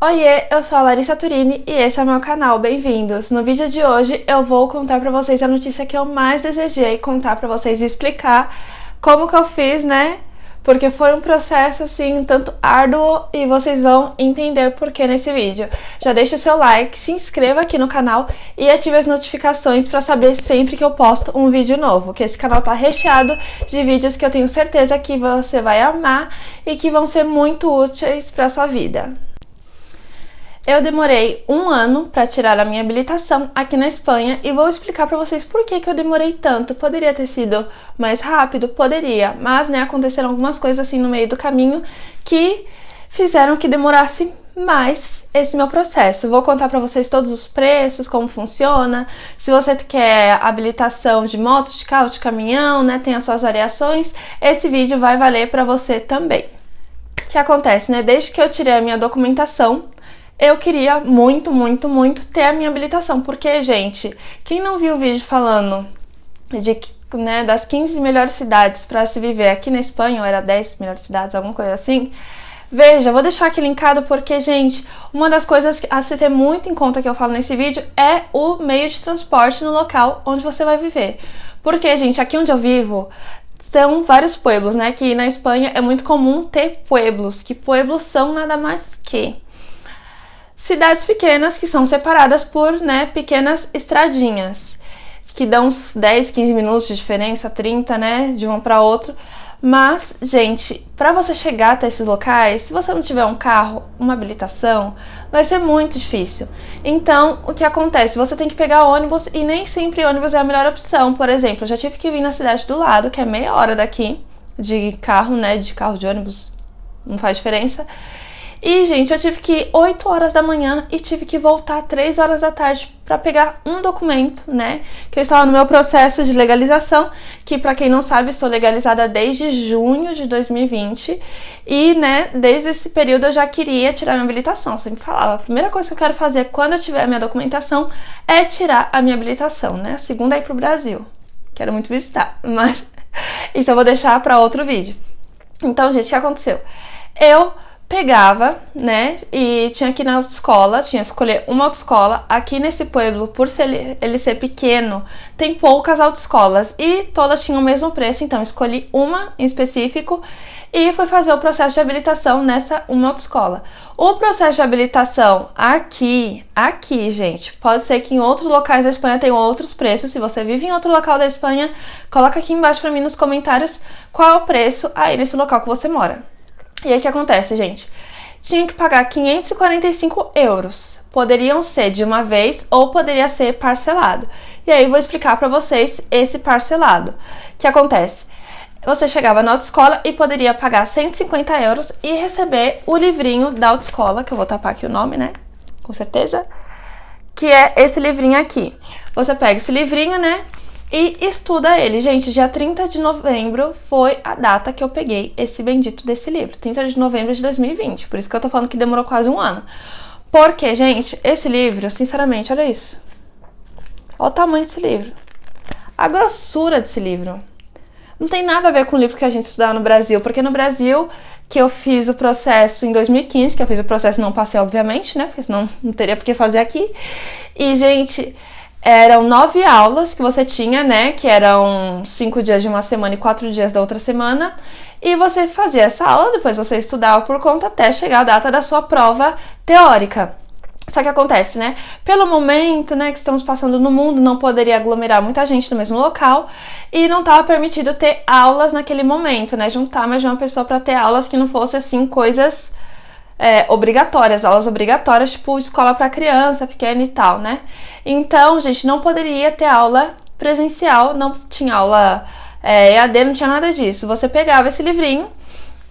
Oiê, eu sou a Larissa Turini e esse é o meu canal, bem-vindos! No vídeo de hoje eu vou contar pra vocês a notícia que eu mais desejei contar pra vocês e explicar como que eu fiz, né? Porque foi um processo assim, um tanto árduo e vocês vão entender por que nesse vídeo. Já deixa o seu like, se inscreva aqui no canal e ative as notificações pra saber sempre que eu posto um vídeo novo, que esse canal tá recheado de vídeos que eu tenho certeza que você vai amar e que vão ser muito úteis pra sua vida. Eu demorei um ano para tirar a minha habilitação aqui na Espanha e vou explicar para vocês por que eu demorei tanto. Poderia ter sido mais rápido? Poderia, mas né, aconteceram algumas coisas assim no meio do caminho que fizeram que demorasse mais esse meu processo. Vou contar para vocês todos os preços, como funciona, se você quer habilitação de moto, de carro, de caminhão, né, tem as suas variações, esse vídeo vai valer para você também. O que acontece, né, desde que eu tirei a minha documentação, eu queria muito ter a minha habilitação, porque, gente, quem não viu o vídeo falando de, né, das 15 melhores cidades para se viver aqui na Espanha, ou era 10 melhores cidades, alguma coisa assim, veja, vou deixar aqui linkado porque, gente, uma das coisas a se ter muito em conta que eu falo nesse vídeo é o meio de transporte no local onde você vai viver. Porque, gente, aqui onde eu vivo, são vários pueblos, né, que na Espanha é muito comum ter pueblos, que pueblos são nada mais que cidades pequenas que são separadas por, né, pequenas estradinhas, que dão uns 10, 15 minutos de diferença, 30, né, de um para outro. Mas, gente, para você chegar até esses locais, se você não tiver um carro, uma habilitação, vai ser muito difícil. Então, o que acontece? Você tem que pegar ônibus e nem sempre ônibus é a melhor opção. Por exemplo, eu já tive que vir na cidade do lado, que é meia hora daqui, de carro, né, de carro, de ônibus, não faz diferença. E, gente, eu tive que ir 8 horas da manhã e tive que voltar 3 horas da tarde para pegar um documento, né? Que eu estava no meu processo de legalização, que, para quem não sabe, estou legalizada desde junho de 2020. E, né, desde esse período eu já queria tirar minha habilitação. Eu sempre falava, a primeira coisa que eu quero fazer quando eu tiver a minha documentação é tirar a minha habilitação, né? A segunda é ir pro Brasil. Quero muito visitar, mas isso eu vou deixar para outro vídeo. Então, gente, o que aconteceu? Eu pegava, né, e tinha que ir na autoescola, tinha que escolher uma autoescola. Aqui nesse pueblo, por ele ser pequeno, tem poucas autoescolas e todas tinham o mesmo preço, então escolhi uma em específico e fui fazer o processo de habilitação nessa uma autoescola. O processo de habilitação aqui, gente, pode ser que em outros locais da Espanha tenham outros preços. Se você vive em outro local da Espanha, coloca aqui embaixo pra mim nos comentários qual é o preço aí nesse local que você mora. E aí o que acontece, gente? Tinha que pagar 545 euros. Poderiam ser de uma vez ou poderia ser parcelado. E aí eu vou explicar pra vocês esse parcelado. O que acontece? Você chegava na autoescola e poderia pagar 150 euros e receber o livrinho da autoescola, que eu vou tapar aqui o nome, né? Com certeza. Que é esse livrinho aqui. Você pega esse livrinho, né? E estuda ele. Gente, dia 30 de novembro foi a data que eu peguei esse bendito desse livro. 30 de novembro de 2020. Por isso que eu tô falando que demorou quase um ano. Porque, gente, esse livro, sinceramente, olha isso. Olha o tamanho desse livro. A grossura desse livro. Não tem nada a ver com o livro que a gente estudava no Brasil. Porque no Brasil, que eu fiz o processo em 2015, que eu fiz o processo e não passei, obviamente, né? Porque senão não teria por que fazer aqui. E, gente, eram 9 aulas que você tinha, né, que eram 5 dias de uma semana e 4 dias da outra semana, e você fazia essa aula, depois você estudava por conta até chegar a data da sua prova teórica. Só que acontece, né, pelo momento, né, que estamos passando no mundo, não poderia aglomerar muita gente no mesmo local, e não estava permitido ter aulas naquele momento, né, juntar mais de uma pessoa para ter aulas que não fossem, assim, coisas obrigatórias, aulas obrigatórias, tipo escola para criança pequena e tal, né? Então, gente, não poderia ter aula presencial, não tinha aula EAD, não tinha nada disso. Você pegava esse livrinho,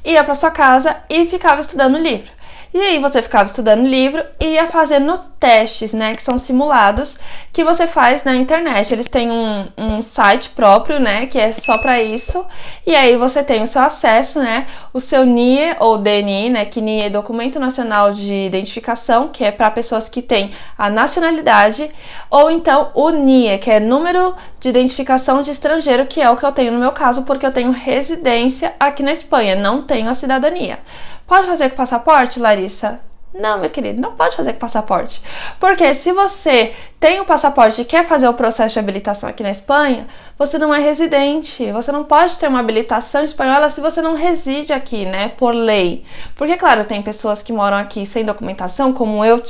ia para sua casa e ficava estudando o livro. E aí você ficava estudando o livro e ia fazendo testes, né, que são simulados, que você faz na internet. Eles têm um site próprio, né, que é só para isso. E aí você tem o seu acesso, né, o seu NIE ou DNI, né, que NIE é Documento Nacional de Identificação, que é para pessoas que têm a nacionalidade, ou então o NIE, que é Número de Identificação de Estrangeiro, que é o que eu tenho no meu caso, porque eu tenho residência aqui na Espanha, não tenho a cidadania. Pode fazer com passaporte, Larissa? Não, meu querido, não pode fazer com passaporte. Porque se você tem o passaporte e quer fazer o processo de habilitação aqui na Espanha, você não é residente. Você não pode ter uma habilitação espanhola se você não reside aqui, né? Por lei. Porque, claro, tem pessoas que moram aqui sem documentação, como eu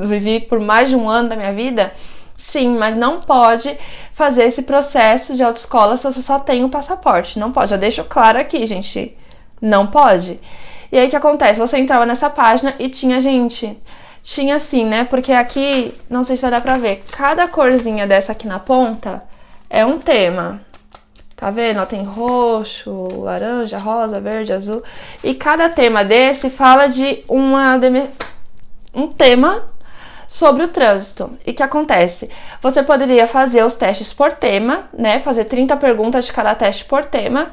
vivi por mais de um ano da minha vida. Sim, mas não pode fazer esse processo de autoescola se você só tem o passaporte. Não pode. Já deixo claro aqui, gente. Não pode. E aí o que acontece? Você entrava nessa página e tinha, gente, tinha assim, né? Porque aqui, não sei se vai dar pra ver, cada corzinha dessa aqui na ponta é um tema. Tá vendo? Ó, tem roxo, laranja, rosa, verde, azul. E cada tema desse fala de um tema sobre o trânsito. E o que acontece? Você poderia fazer os testes por tema, né? Fazer 30 perguntas de cada teste por tema.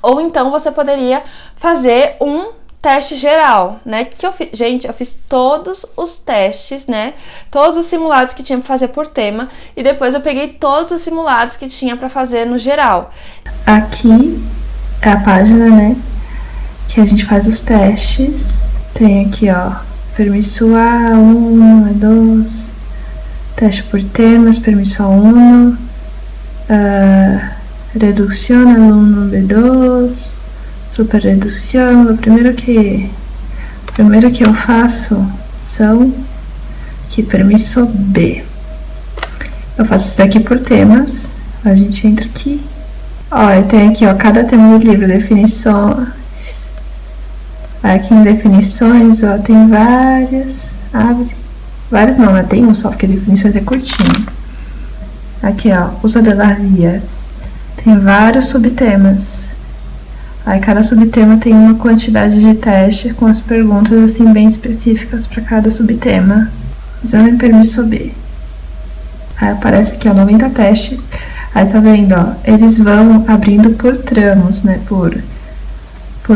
Ou então você poderia fazer um teste geral, né? Que eu fiz, gente, eu fiz todos os testes, né? Todos os simulados que tinha para fazer por tema e depois eu peguei todos os simulados que tinha para fazer no geral. Aqui é a página, né? Que a gente faz os testes. Tem aqui, ó, permisso A1, A2, teste por temas, permisso A1, redução aluno B2. Super redução. O primeiro que eu faço são aqui, permisso B. Eu faço isso daqui por temas. A gente entra aqui. Ó, tem aqui, ó, cada tema do livro, definições. Aqui em definições, ó, tem várias. Abre. Várias não, né? Tem um só, porque definições é curtinho. Aqui, ó, uso de las vías. Tem vários subtemas. Aí cada subtema tem uma quantidade de teste com as perguntas assim bem específicas para cada subtema. Exame permisso B. Aí aparece aqui, ó, 90 testes. Aí tá vendo, ó, eles vão abrindo por tramos, né, por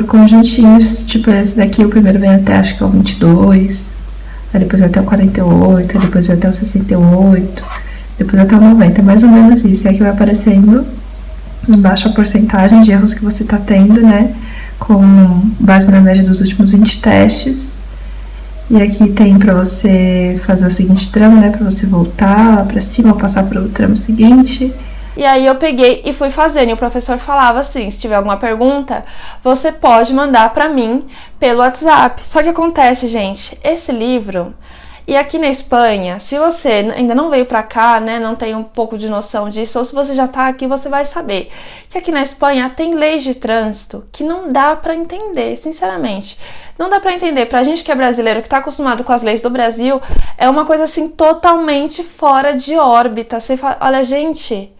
conjuntinhos, tipo esse daqui, o primeiro vem até, acho que é o 22, aí depois vai até o 48, aí depois vai até o 68, depois até o 90, mais ou menos isso. E aqui vai aparecendo embaixo a porcentagem de erros que você está tendo, né, com base na média dos últimos 20 testes. E aqui tem para você fazer o seguinte tramo, né, para você voltar lá para cima ou passar para o tramo seguinte. E aí eu peguei e fui fazendo, e o professor falava assim, se tiver alguma pergunta, você pode mandar para mim pelo WhatsApp. Só que acontece, gente, esse livro... E aqui na Espanha, se você ainda não veio pra cá, né, não tem um pouco de noção disso, ou se você já tá aqui, você vai saber que aqui na Espanha tem leis de trânsito que não dá pra entender, sinceramente. Não dá pra entender. Pra gente que é brasileiro, que tá acostumado com as leis do Brasil, é uma coisa assim totalmente fora de órbita. Você fala, olha, gente,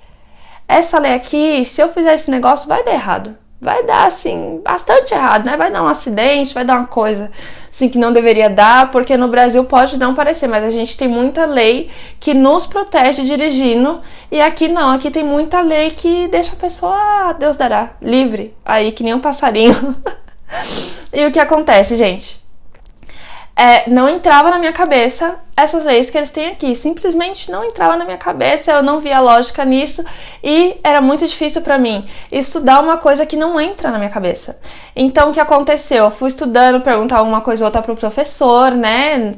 essa lei aqui, se eu fizer esse negócio, vai dar errado. Vai dar, assim, bastante errado, né? Vai dar um acidente, vai dar uma coisa, assim, que não deveria dar, porque no Brasil pode não parecer, mas a gente tem muita lei que nos protege dirigindo, e aqui não, aqui tem muita lei que deixa a pessoa, Deus dará, livre, aí que nem um passarinho. E o que acontece, gente? Não entrava na minha cabeça essas leis que eles têm aqui, simplesmente não entrava na minha cabeça, eu não via lógica nisso e era muito difícil para mim estudar uma coisa que não entra na minha cabeça. Então o que aconteceu? Eu fui estudando, perguntar uma coisa ou outra pro professor, né,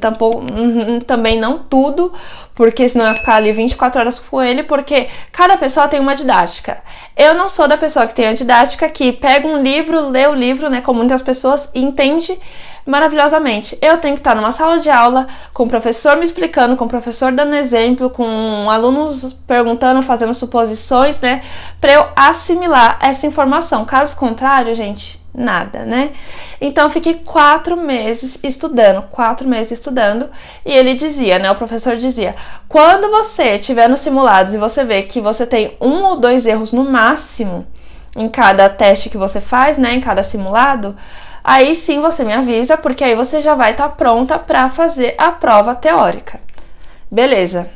também não tudo, porque senão eu ia ficar ali 24 horas com ele, porque cada pessoa tem uma didática. Eu não sou da pessoa que tem a didática que pega um livro, lê o livro, né, como muitas pessoas, e entende maravilhosamente. Eu tenho que estar numa sala de aula com o professor me explicando, com o professor dando exemplo, com alunos perguntando, fazendo suposições, né, para eu assimilar essa informação. Caso contrário, gente, nada, né? Então eu fiquei 4 meses estudando, e ele dizia, né, o professor dizia, quando você estiver nos simulados e você vê que você tem 1 ou 2 erros no máximo em cada teste que você faz, né, em cada simulado, aí sim você me avisa, porque aí você já vai estar pronta para fazer a prova teórica. Beleza.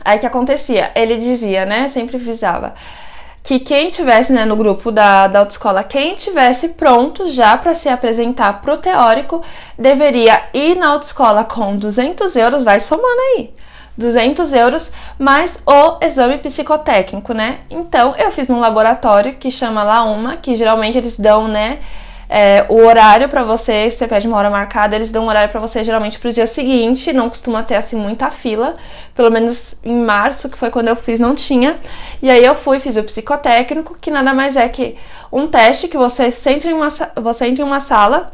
Aí o que acontecia? Ele dizia, né, sempre avisava, que quem tivesse, né, no grupo da autoescola, quem tivesse pronto já para se apresentar pro teórico, deveria ir na autoescola com 200 euros, vai somando aí, 200 euros, mais o exame psicotécnico, né? Então, eu fiz num laboratório que chama La Uma, que geralmente eles dão, né, o horário pra você pede uma hora marcada, eles dão um horário pra você geralmente pro dia seguinte, não costuma ter assim muita fila, pelo menos em março, que foi quando eu fiz, não tinha. E aí eu fiz o psicotécnico, que nada mais é que um teste que você entra em uma sala.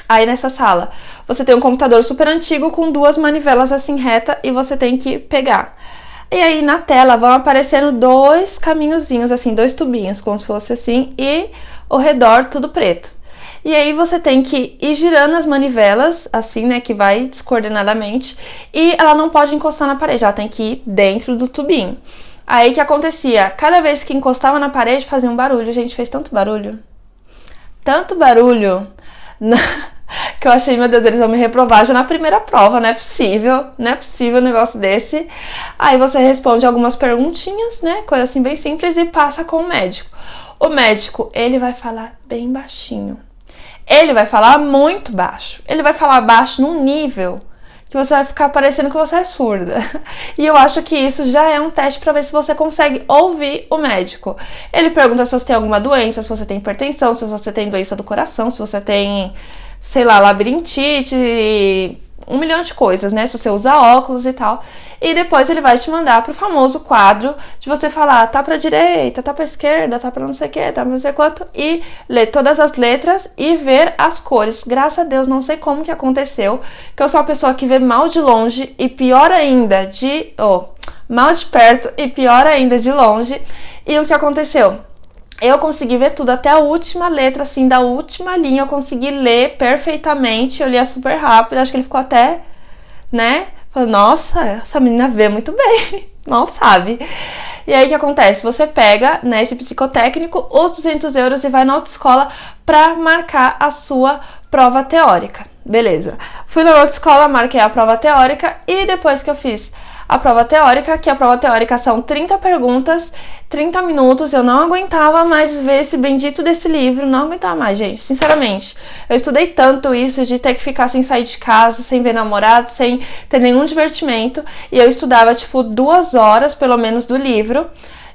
Aí nessa sala você tem um computador super antigo com 2 manivelas assim reta e você tem que pegar. E aí na tela vão aparecendo 2 caminhozinhos assim, 2 tubinhos, como se fosse assim, e ao redor tudo preto. E aí você tem que ir girando as manivelas, assim, né, que vai descoordenadamente, e ela não pode encostar na parede, ela tem que ir dentro do tubinho. Aí o que acontecia? Cada vez que encostava na parede fazia um barulho. Gente, fez tanto barulho que eu achei, meu Deus, eles vão me reprovar já na primeira prova, não é possível um negócio desse. Aí você responde algumas perguntinhas, né, coisa assim bem simples, e passa com o médico. O médico, ele vai falar bem baixinho, ele vai falar muito baixo, ele vai falar baixo num nível que você vai ficar parecendo que você é surda. E eu acho que isso já é um teste para ver se você consegue ouvir o médico. Ele pergunta se você tem alguma doença, se você tem hipertensão, se você tem doença do coração, se você tem, sei lá, labirintite, 1 milhão de coisas, né? Se você usa óculos e tal. E depois ele vai te mandar pro famoso quadro de você falar, tá pra direita, tá pra esquerda, tá pra não sei o que, tá pra não sei quanto, e ler todas as letras e ver as cores. Graças a Deus, não sei como que aconteceu, que eu sou uma pessoa que vê mal de longe e pior ainda mal de perto e pior ainda de longe. E o que aconteceu? Eu consegui ver tudo, até a última letra, assim, da última linha, eu consegui ler perfeitamente, eu lia super rápido, acho que ele ficou até, né, falando, nossa, essa menina vê muito bem, mal sabe. E aí o que acontece? Você pega, né, esse psicotécnico, os 200 euros e vai na autoescola pra marcar a sua prova teórica. Beleza. Fui na autoescola, marquei a prova teórica e depois que eu fiz a prova teórica, que a prova teórica são 30 perguntas, 30 minutos, eu não aguentava mais ver esse bendito desse livro, não aguentava mais, gente, sinceramente. Eu estudei tanto isso de ter que ficar sem sair de casa, sem ver namorado, sem ter nenhum divertimento, e eu estudava, tipo, 2 horas, pelo menos, do livro,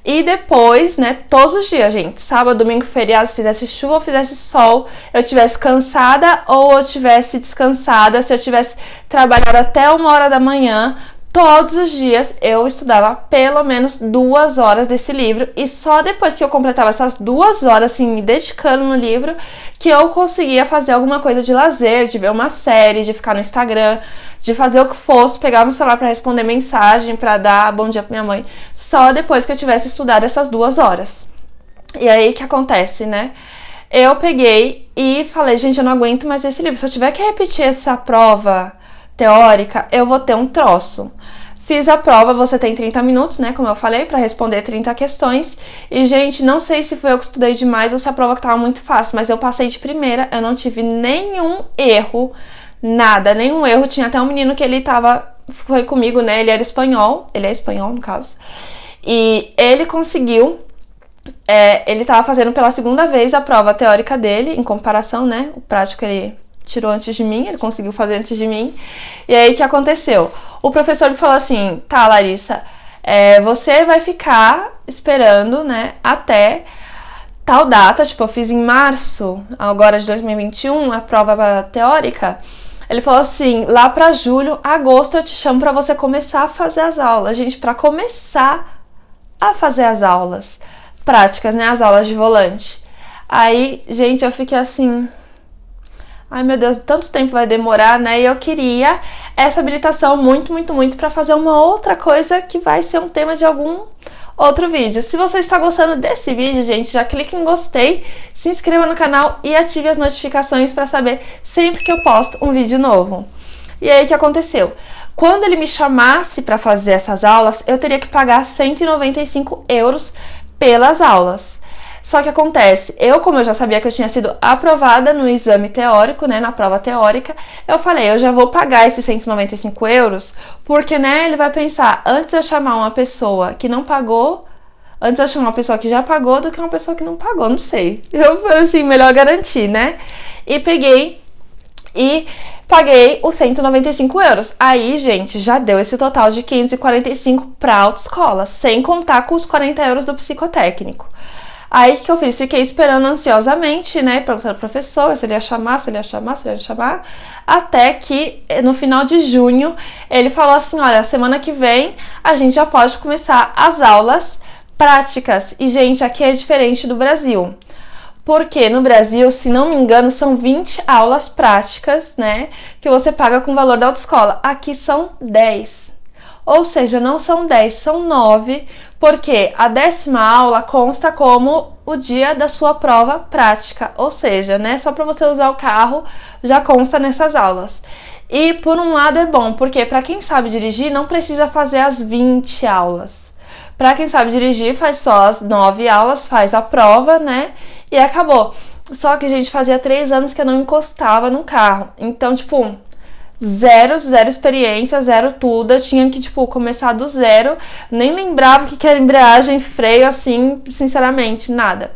e depois, né, todos os dias, gente, sábado, domingo, feriado, fizesse chuva ou fizesse sol, eu tivesse cansada ou eu tivesse descansada, se eu tivesse trabalhado até 1 hora da manhã, todos os dias eu estudava pelo menos 2 horas desse livro, e só depois que eu completava essas 2 horas, assim, me dedicando no livro, que eu conseguia fazer alguma coisa de lazer, de ver uma série, de ficar no Instagram, de fazer o que fosse, pegar meu celular pra responder mensagem, pra dar bom dia pra minha mãe, só depois que eu tivesse estudado essas 2 horas. E aí, o que acontece, né? Eu peguei e falei, gente, eu não aguento mais esse livro, se eu tiver que repetir essa prova teórica, eu vou ter um troço. Fiz a prova, você tem 30 minutos, né, como eu falei, pra responder 30 questões. E, gente, não sei se foi eu que estudei demais ou se a prova que tava muito fácil, mas eu passei de primeira, eu não tive nenhum erro, nada, nenhum erro. Tinha até um menino que foi comigo, né, ele é espanhol no caso. E ele conseguiu, ele tava fazendo pela 2ª vez a prova teórica dele, em comparação, né, o prático ele tirou antes de mim, ele conseguiu fazer antes de mim. E aí, o que aconteceu? O professor me falou assim, tá, Larissa, você vai ficar esperando, né, até tal data, tipo, eu fiz em março, agora de 2021, a prova teórica. Ele falou assim, lá pra julho, agosto eu te chamo pra você começar a fazer as aulas. Gente, pra começar a fazer as aulas práticas, né, as aulas de volante. Aí, gente, eu fiquei assim, ai meu Deus, tanto tempo vai demorar, né? E eu queria essa habilitação muito, muito, muito pra fazer uma outra coisa que vai ser um tema de algum outro vídeo. Se você está gostando desse vídeo, gente, já clique em gostei, se inscreva no canal e ative as notificações pra saber sempre que eu posto um vídeo novo. E aí, o que aconteceu? Quando ele me chamasse pra fazer essas aulas, eu teria que pagar 195 euros pelas aulas. Só que acontece, como eu já sabia que eu tinha sido aprovada no exame teórico, né, na prova teórica, eu falei, eu já vou pagar esses 195 euros, porque, né, ele vai pensar, antes eu chamar uma pessoa que não pagou, antes eu chamar uma pessoa que já pagou do que uma pessoa que não pagou, não sei. Eu falei assim, melhor garantir, né? E peguei e paguei os 195 euros. Aí, gente, já deu esse total de 545 pra autoescola, sem contar com os 40 euros do psicotécnico. Aí o que eu fiz? Fiquei esperando ansiosamente, né? Perguntando ao professor se ele ia chamar, se ele ia chamar, se ele ia chamar. Até que no final de junho ele falou assim: olha, semana que vem a gente já pode começar as aulas práticas. E, gente, aqui é diferente do Brasil. Porque no Brasil, se não me engano, são 20 aulas práticas, né? Que você paga com o valor da autoescola. Aqui são 10. Ou seja, não são 10, são 9, porque a 10ª aula consta como o dia da sua prova prática. Ou seja, né, só para você usar o carro já consta nessas aulas. E por um lado é bom, porque para quem sabe dirigir não precisa fazer as 20 aulas. Para quem sabe dirigir faz só as 9 aulas, faz a prova, né, e acabou. Só que, gente, fazia 3 anos que eu não encostava no carro. Então, tipo, zero experiência, zero tudo. Eu tinha que, tipo, começar do zero. Nem lembrava o que era embreagem, freio, assim, sinceramente, nada.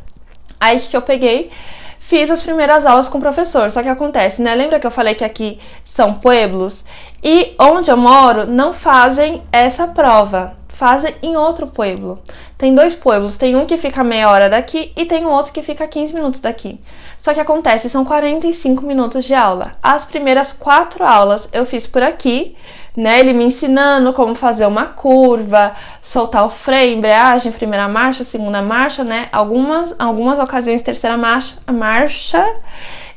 Aí que eu peguei, fiz as primeiras aulas com o professor. Só que acontece, né? Lembra que eu falei que aqui são pueblos? E onde eu moro não fazem essa prova. Fazem em outro pueblo. Tem 2 pueblos, tem um que fica meia hora daqui e tem um outro que fica 15 minutos daqui. Só que acontece, são 45 minutos de aula. As primeiras 4 aulas eu fiz por aqui, né? Ele me ensinando como fazer uma curva, soltar o freio, embreagem, primeira marcha, segunda marcha, né? Algumas ocasiões, terceira marcha.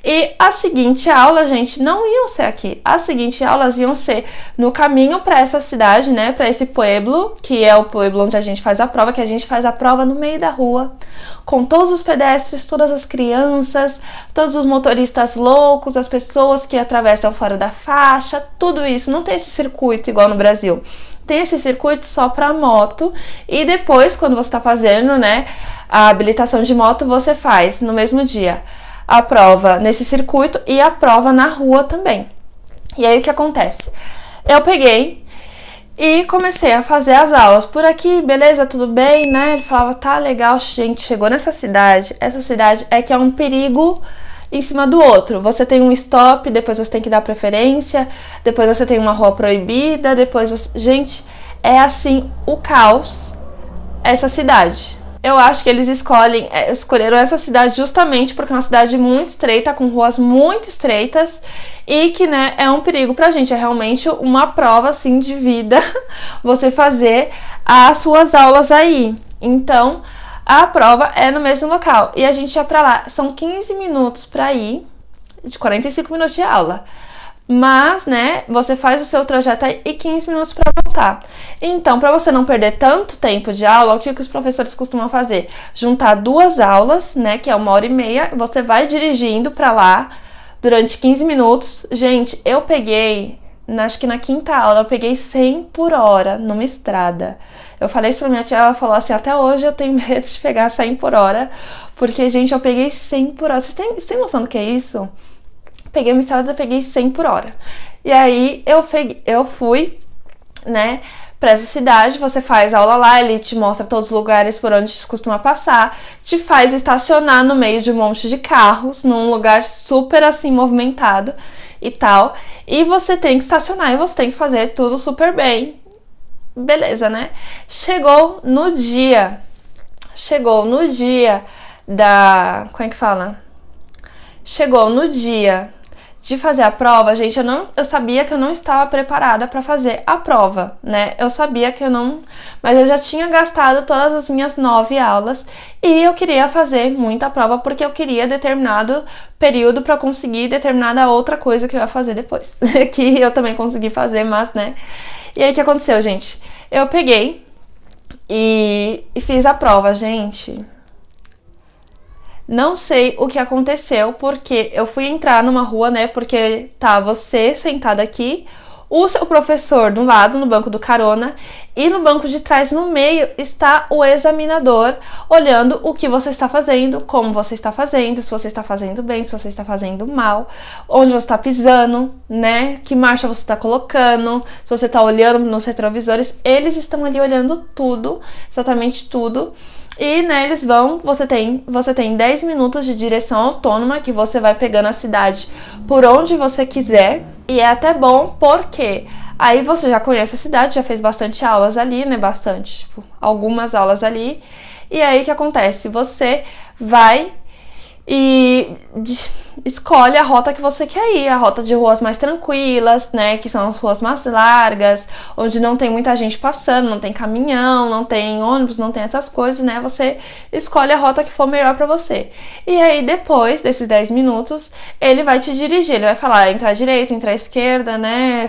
E a seguinte aula, gente, não iam ser aqui. As seguintes aulas iam ser no caminho para essa cidade, né? Para esse pueblo, que é o pueblo onde a gente faz a prova, que a gente faz a prova no meio da rua, com todos os pedestres, todas as crianças, todos os motoristas loucos, as pessoas que atravessam fora da faixa, tudo isso. Não tem esse circuito igual no Brasil. Tem esse circuito só para moto e depois, quando você está fazendo, né, a habilitação de moto, você faz no mesmo dia a prova nesse circuito e a prova na rua também. E aí o que acontece? Eu peguei e comecei a fazer as aulas por aqui, beleza, tudo bem, né? Ele falava, tá legal, gente, chegou nessa cidade. Essa cidade é que é um perigo em cima do outro. Você tem um stop, depois você tem que dar preferência, depois você tem uma rua proibida, depois você... Gente, é assim o caos essa cidade. Eu acho que eles escolheram essa cidade justamente porque é uma cidade muito estreita, com ruas muito estreitas e que, né, é um perigo pra gente. É realmente uma prova, assim, de vida você fazer as suas aulas aí. Então, a prova é no mesmo local e a gente ia pra lá. São 15 minutos pra ir, de 45 minutos de aula. Mas, né, você faz o seu trajeto aí e 15 minutos para voltar. Então, para você não perder tanto tempo de aula, o que os professores costumam fazer? Juntar 2 aulas, né, que é 1h30, você vai dirigindo para lá durante 15 minutos. Gente, eu peguei, acho que na 5ª aula, eu peguei 100 por hora numa estrada. Eu falei isso pra minha tia, ela falou assim, até hoje eu tenho medo de pegar 100 por hora, porque, gente, eu peguei 100 por hora. Vocês têm noção do que é isso? Peguei uma estrada, eu peguei 100 por hora. E aí eu fui, né, pra essa cidade, você faz aula lá, ele te mostra todos os lugares por onde você costuma passar, te faz estacionar no meio de um monte de carros, num lugar super assim movimentado e tal. E você tem que estacionar e você tem que fazer tudo super bem. Beleza, né? Chegou no dia da... Como é que fala? Chegou no dia de fazer a prova, gente, eu sabia que eu não estava preparada para fazer a prova, né? Eu sabia que eu não... Mas eu já tinha gastado todas as minhas 9 aulas e eu queria fazer muita prova porque eu queria determinado período para conseguir determinada outra coisa que eu ia fazer depois. Que eu também consegui fazer, mas, né? E aí, o que aconteceu, gente? Eu peguei e fiz a prova, gente... Não sei o que aconteceu, porque eu fui entrar numa rua, né, porque tá você sentado aqui, o seu professor do lado, no banco do carona, e no banco de trás, no meio, está o examinador olhando o que você está fazendo, como você está fazendo, se você está fazendo bem, se você está fazendo mal, onde você está pisando, né, que marcha você está colocando, se você está olhando nos retrovisores, eles estão ali olhando tudo, exatamente tudo. E, né, eles vão, você tem 10 minutos de direção autônoma, que você vai pegando a cidade por onde você quiser. E é até bom porque aí você já conhece a cidade, já fez bastante aulas ali, né, bastante, tipo, algumas aulas ali. E aí o que acontece? Você vai e escolhe a rota que você quer ir, a rota de ruas mais tranquilas, né, que são as ruas mais largas, onde não tem muita gente passando, não tem caminhão, não tem ônibus, não tem essas coisas, né, você escolhe a rota que for melhor pra você. E aí depois desses 10 minutos, ele vai te dirigir, ele vai falar, entra à direita, entra à esquerda, né,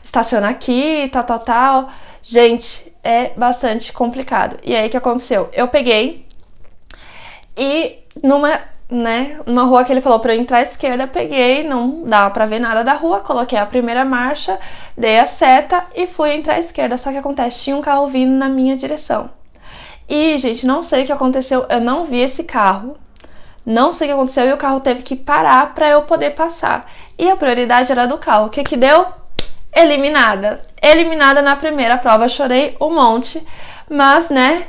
estaciona aqui, tal. Gente, é bastante complicado. E aí o que aconteceu? Eu peguei e numa rua que ele falou pra eu entrar à esquerda, peguei, não dava pra ver nada da rua, coloquei a primeira marcha, dei a seta e fui entrar à esquerda. Só que acontece, tinha um carro vindo na minha direção. E, gente, não sei o que aconteceu, eu não vi esse carro. Não sei o que aconteceu e o carro teve que parar pra eu poder passar. E a prioridade era do carro. O que que deu? Eliminada. Eliminada na primeira prova, chorei um monte, mas, né,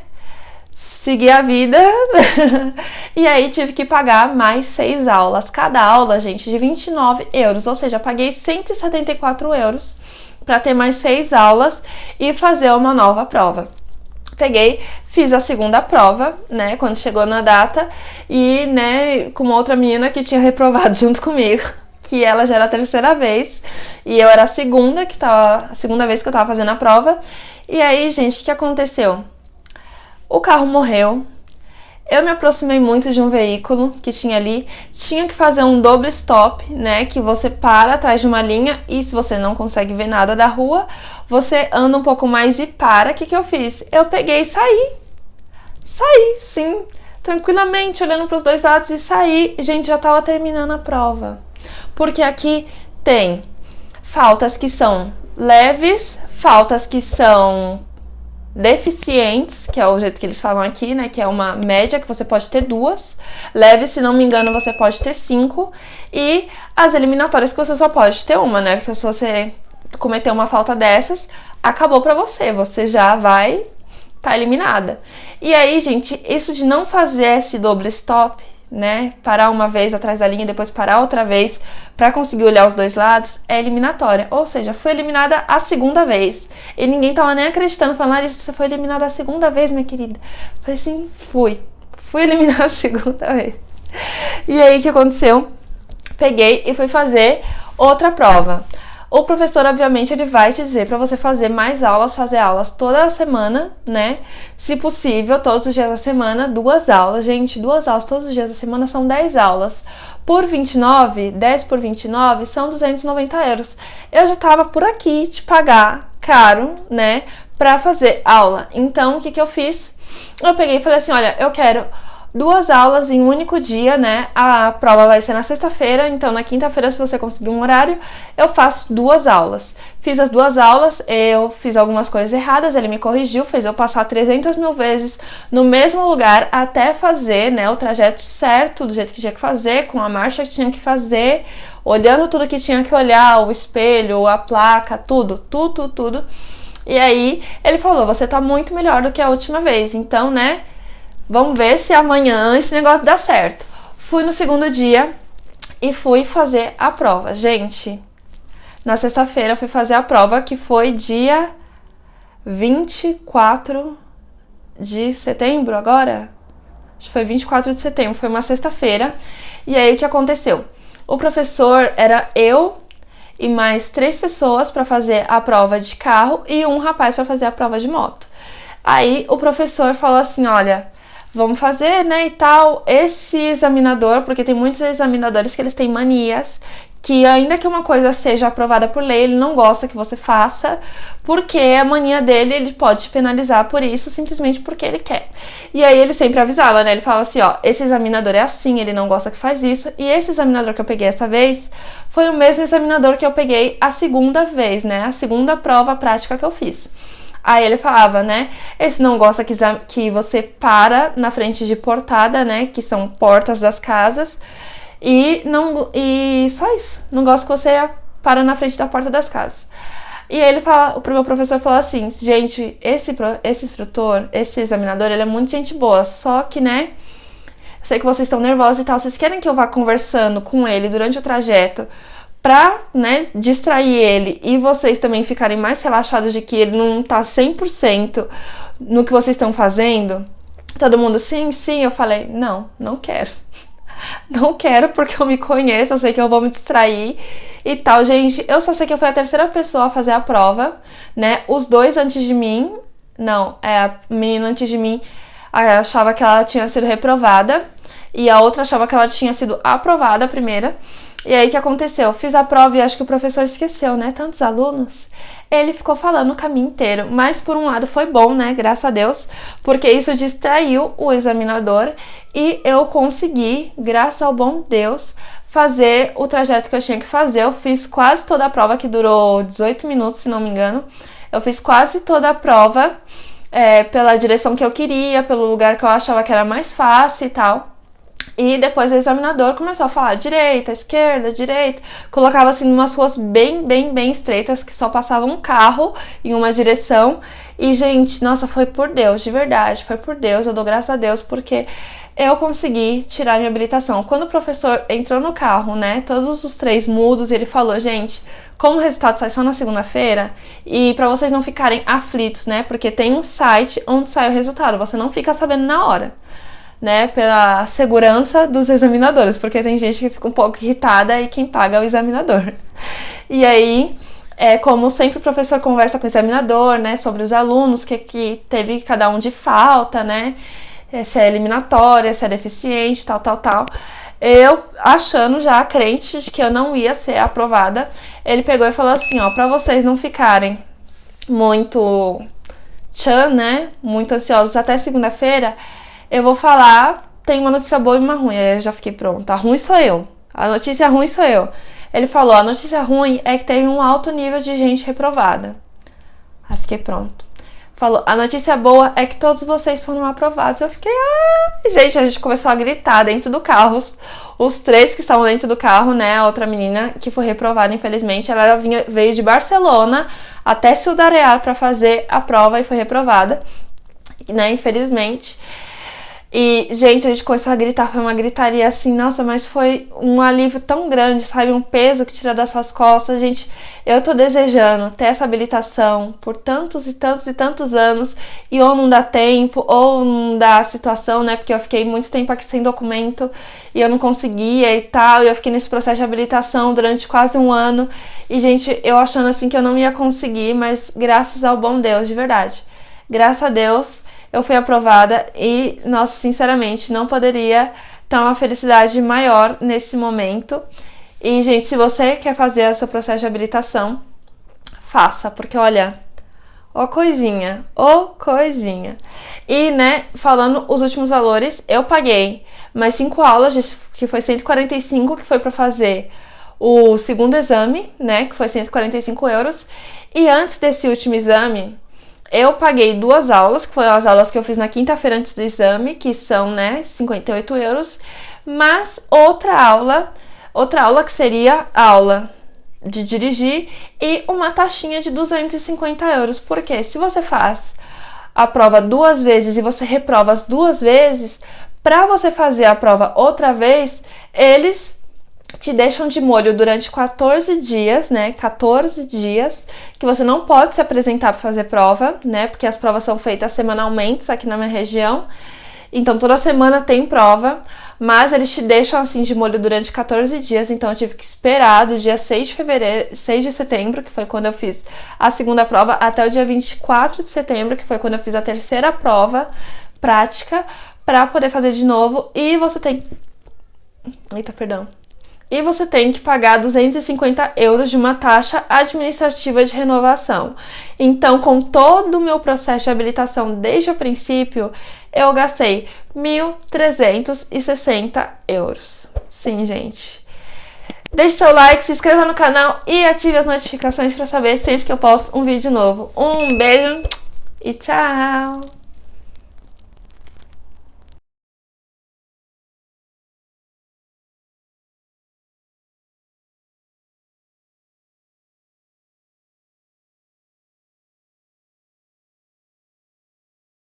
segui a vida. E aí tive que pagar mais 6 aulas. Cada aula, gente, de 29 euros. Ou seja, paguei 174 euros para ter mais 6 aulas e fazer uma nova prova. Peguei, fiz a segunda prova, né, quando chegou na data. E, né, com uma outra menina que tinha reprovado junto comigo, que ela já era a terceira vez. E eu era a segunda vez que eu tava fazendo a prova. E aí, gente, o que aconteceu? O carro morreu, eu me aproximei muito de um veículo que tinha ali, tinha que fazer um double stop, né, que você para atrás de uma linha e se você não consegue ver nada da rua, você anda um pouco mais e para. O que eu fiz? Eu peguei e saí, sim, tranquilamente, olhando para os dois lados e saí. Gente, já tava terminando a prova, porque aqui tem faltas que são leves, faltas que são deficientes, que é o jeito que eles falam aqui, né, que é uma média, que você pode ter 2, leve, se não me engano, você pode ter 5, e as eliminatórias que você só pode ter uma, né, porque se você cometer uma falta dessas, acabou pra você, você já vai tá eliminada. E aí, gente, isso de não fazer esse double stop, né, parar uma vez atrás da linha e depois parar outra vez para conseguir olhar os dois lados, é eliminatória. Ou seja, fui eliminada a segunda vez. E ninguém tava nem acreditando, falando, Larissa, você foi eliminada a segunda vez, minha querida. Eu falei assim, fui eliminada a segunda vez. E aí, o que aconteceu? Peguei e fui fazer outra prova. O professor, obviamente, ele vai te dizer para você fazer mais aulas, fazer aulas toda a semana, né? Se possível, todos os dias da semana, 2 aulas. Gente, 2 aulas todos os dias da semana são 10 aulas. Por 29, 10 por 29, são 290 euros. Eu já tava por aqui de pagar caro, né? Pra fazer aula. Então, o que eu fiz? Eu peguei e falei assim, olha, eu quero 2 aulas em um único dia, né? A prova vai ser na sexta-feira, então na quinta-feira, se você conseguir um horário, eu faço 2 aulas. Fiz as 2 aulas, eu fiz algumas coisas erradas, ele me corrigiu, fez eu passar 300 mil vezes no mesmo lugar até fazer, né, o trajeto certo, do jeito que tinha que fazer, com a marcha que tinha que fazer, olhando tudo que tinha que olhar, o espelho, a placa, tudo. E aí, ele falou, você tá muito melhor do que a última vez, então, né, vamos ver se amanhã esse negócio dá certo. Fui no segundo dia e fui fazer a prova. Gente, na sexta-feira eu fui fazer a prova, que foi dia 24 de setembro agora? Acho que foi 24 de setembro, foi uma sexta-feira. E aí o que aconteceu? O professor era eu e mais 3 pessoas para fazer a prova de carro e um rapaz para fazer a prova de moto. Aí o professor falou assim, olha, vamos fazer, né, e tal, esse examinador, porque tem muitos examinadores que eles têm manias, que ainda que uma coisa seja aprovada por lei, ele não gosta que você faça, porque a mania dele, ele pode te penalizar por isso, simplesmente porque ele quer. E aí ele sempre avisava, né, ele falava assim, ó, esse examinador é assim, ele não gosta que faz isso, e esse examinador que eu peguei essa vez, foi o mesmo examinador que eu peguei a segunda vez, né, a segunda prova prática que eu fiz. Aí ele falava, né, esse não gosta que você para na frente de portada, né, que são portas das casas, e só isso, não gosta que você para na frente da porta das casas. E aí o meu professor falou assim, gente, esse instrutor, esse examinador, ele é muito gente boa, só que, né, eu sei que vocês estão nervosos e tal, vocês querem que eu vá conversando com ele durante o trajeto, pra, né, distrair ele e vocês também ficarem mais relaxados de que ele não tá 100% no que vocês estão fazendo? Todo mundo, sim, sim. Eu falei, não, não quero. Não quero porque eu me conheço, eu sei que eu vou me distrair e tal. Gente, eu só sei que eu fui a terceira pessoa a fazer a prova, né? Os dois antes de mim, não, a menina antes de mim achava que ela tinha sido reprovada e a outra achava que ela tinha sido aprovada a primeira. E aí o que aconteceu? Fiz a prova e acho que o professor esqueceu, né? Tantos alunos. Ele ficou falando o caminho inteiro. Mas por um lado foi bom, né? Graças a Deus. Porque isso distraiu o examinador. E eu consegui, graças ao bom Deus, fazer o trajeto que eu tinha que fazer. Eu fiz quase toda a prova, que durou 18 minutos, se não me engano. Eu fiz quase toda a prova pela direção que eu queria, pelo lugar que eu achava que era mais fácil e tal. E depois o examinador começou a falar direita, esquerda, direita. Colocava assim umas ruas bem estreitas que só passava um carro em uma direção. E, gente, nossa, foi por Deus, de verdade, foi por Deus. Eu dou graças a Deus porque eu consegui tirar minha habilitação. Quando o professor entrou no carro, né, todos os 3 mudos, ele falou, gente, como o resultado sai só na segunda-feira, e pra vocês não ficarem aflitos, né, porque tem um site onde sai o resultado, você não fica sabendo na hora, né, pela segurança dos examinadores, porque tem gente que fica um pouco irritada e quem paga é o examinador. E aí, como sempre o professor conversa com o examinador, né, sobre os alunos, que teve cada um de falta, né, se é eliminatória, se é deficiente, tal. Eu, achando já, crente de que eu não ia ser aprovada, ele pegou e falou assim, ó, pra vocês não ficarem muito né, muito ansiosos até segunda-feira, eu vou falar, tem uma notícia boa e uma ruim. Aí eu já fiquei pronta. A ruim sou eu. A notícia ruim sou eu. Ele falou, a notícia ruim é que teve um alto nível de gente reprovada. Aí fiquei pronto. Falou, a notícia boa é que todos vocês foram aprovados. Eu fiquei, gente, a gente começou a gritar dentro do carro. Os 3 que estavam dentro do carro, né? A outra menina que foi reprovada, infelizmente, ela veio de Barcelona até Ciudad Real pra fazer a prova e foi reprovada, né? Infelizmente. E, gente, a gente começou a gritar, foi uma gritaria assim, nossa, mas foi um alívio tão grande, sabe? Um peso que tira das suas costas. Gente, eu tô desejando ter essa habilitação por tantos e tantos anos, e ou não dá tempo, ou não dá situação, né? Porque eu fiquei muito tempo aqui sem documento e eu não conseguia e tal, e eu fiquei nesse processo de habilitação durante quase um ano. E, gente, eu achando assim que eu não ia conseguir, mas graças ao bom Deus, de verdade. Graças a Deus, eu fui aprovada e, nossa, sinceramente, não poderia ter uma felicidade maior nesse momento. E, gente, se você quer fazer o seu processo de habilitação, faça, porque, olha, ó coisinha. E, né, falando os últimos valores, eu paguei mais 5 aulas, que foi 145, que foi pra fazer o segundo exame, né, que foi 145 euros. E antes desse último exame, eu paguei 2 aulas, que foram as aulas que eu fiz na quinta-feira antes do exame, que são, né, 58 euros, mas outra aula que seria a aula de dirigir e uma taxinha de 250 euros. Porque se você faz a prova 2 vezes e você reprova as 2 vezes, para você fazer a prova outra vez, eles te deixam de molho durante 14 dias, né? 14 dias que você não pode se apresentar para fazer prova, né? Porque as provas são feitas semanalmente aqui na minha região. Então, toda semana tem prova, mas eles te deixam assim de molho durante 14 dias. Então, eu tive que esperar do dia 6 de setembro, que foi quando eu fiz a segunda prova, até o dia 24 de setembro, que foi quando eu fiz a terceira prova prática, para poder fazer de novo. E você tem... E você tem que pagar 250 euros de uma taxa administrativa de renovação. Então, com todo o meu processo de habilitação desde o princípio, eu gastei 1.360 euros. Sim, gente. Deixe seu like, se inscreva no canal e ative as notificações para saber sempre que eu posto um vídeo novo. Um beijo e tchau!